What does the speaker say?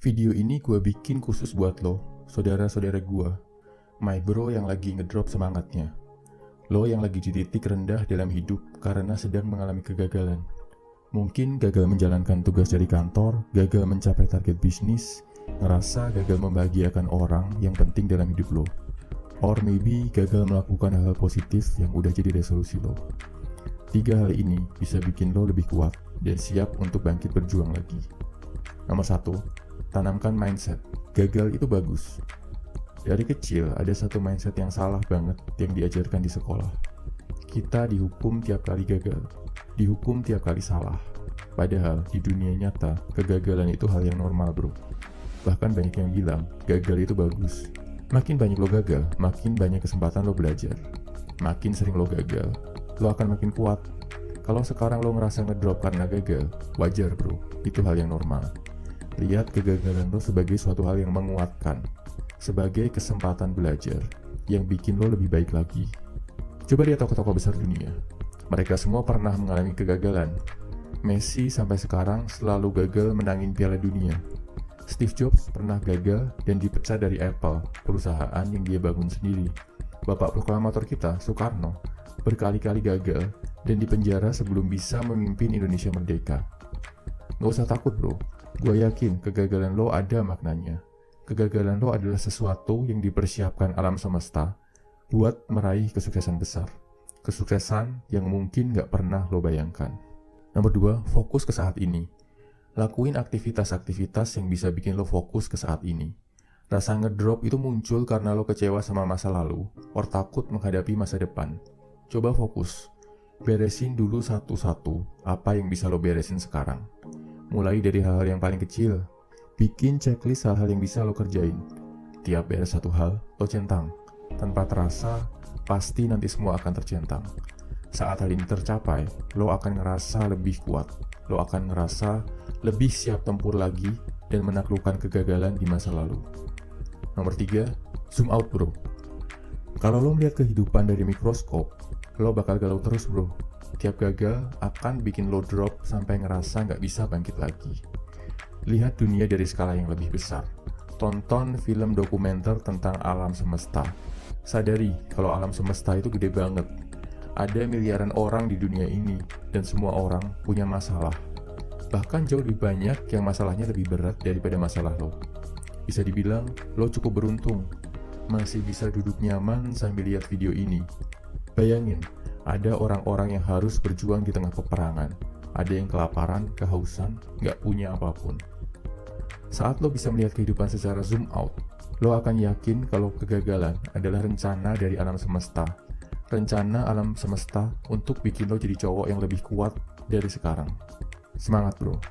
Video ini gue bikin khusus buat lo, saudara-saudara gue, my bro yang lagi ngedrop semangatnya. Lo yang lagi di titik rendah dalam hidup karena sedang mengalami kegagalan. Mungkin gagal menjalankan tugas dari kantor, gagal mencapai target bisnis, ngerasa gagal membahagiakan orang yang penting dalam hidup lo. Or maybe gagal melakukan hal-hal positif yang udah jadi resolusi lo. 3 hal ini bisa bikin lo lebih kuat dan siap untuk bangkit berjuang lagi. Nomor 1, tanamkan mindset. Gagal itu bagus. Dari kecil ada satu mindset yang salah banget yang diajarkan di sekolah. Kita dihukum tiap kali gagal, dihukum tiap kali salah. Padahal di dunia nyata, kegagalan itu hal yang normal bro. Bahkan banyak yang bilang, gagal itu bagus. Makin banyak lo gagal, makin banyak kesempatan lo belajar. Makin sering lo gagal, lo akan makin kuat. Kalau sekarang lo ngerasa ngedrop karena gagal, wajar bro, itu hal yang normal. Lihat kegagalan lo sebagai suatu hal yang menguatkan, sebagai kesempatan belajar, yang bikin lo lebih baik lagi. Coba lihat tokoh-tokoh besar dunia. Mereka semua pernah mengalami kegagalan. Messi sampai sekarang selalu gagal menangin Piala Dunia. Steve Jobs pernah gagal dan dipecat dari Apple, perusahaan yang dia bangun sendiri. Bapak proklamator kita, Soekarno, berkali-kali gagal dan dipenjara sebelum bisa memimpin Indonesia merdeka. Gak usah takut bro, gue yakin kegagalan lo ada maknanya. Kegagalan lo adalah sesuatu yang dipersiapkan alam semesta buat meraih kesuksesan besar. Kesuksesan yang mungkin gak pernah lo bayangkan. Nomor 2, fokus ke saat ini. Lakuin aktivitas-aktivitas yang bisa bikin lo fokus ke saat ini. Rasa ngedrop itu muncul karena lo kecewa sama masa lalu, or takut menghadapi masa depan. Coba fokus. Beresin dulu satu-satu apa yang bisa lo beresin sekarang. Mulai dari hal-hal yang paling kecil. Bikin checklist hal-hal yang bisa lo kerjain. Tiap beres satu hal, lo centang. Tanpa terasa, pasti nanti semua akan tercentang. Saat hal ini tercapai, lo akan ngerasa lebih kuat. Lo akan ngerasa lebih siap tempur lagi dan menaklukkan kegagalan di masa lalu. Nomor 3, zoom out bro. Kalau lo melihat kehidupan dari mikroskop, lo bakal galau terus bro. Tiap gagal akan bikin lo drop sampai ngerasa nggak bisa bangkit lagi. Lihat dunia dari skala yang lebih besar. Tonton film dokumenter tentang alam semesta. Sadari kalau alam semesta itu gede banget. Ada miliaran orang di dunia ini dan semua orang punya masalah. Bahkan jauh lebih banyak yang masalahnya lebih berat daripada masalah lo. Bisa dibilang lo cukup beruntung masih bisa duduk nyaman sambil lihat video ini. Bayangin, ada orang-orang yang harus berjuang di tengah peperangan. Ada yang kelaparan, kehausan, gak punya apapun. Saat lo bisa melihat kehidupan secara zoom out, lo akan yakin kalau kegagalan adalah rencana dari alam semesta. Rencana alam semesta untuk bikin lo jadi cowok yang lebih kuat dari sekarang. Semangat bro!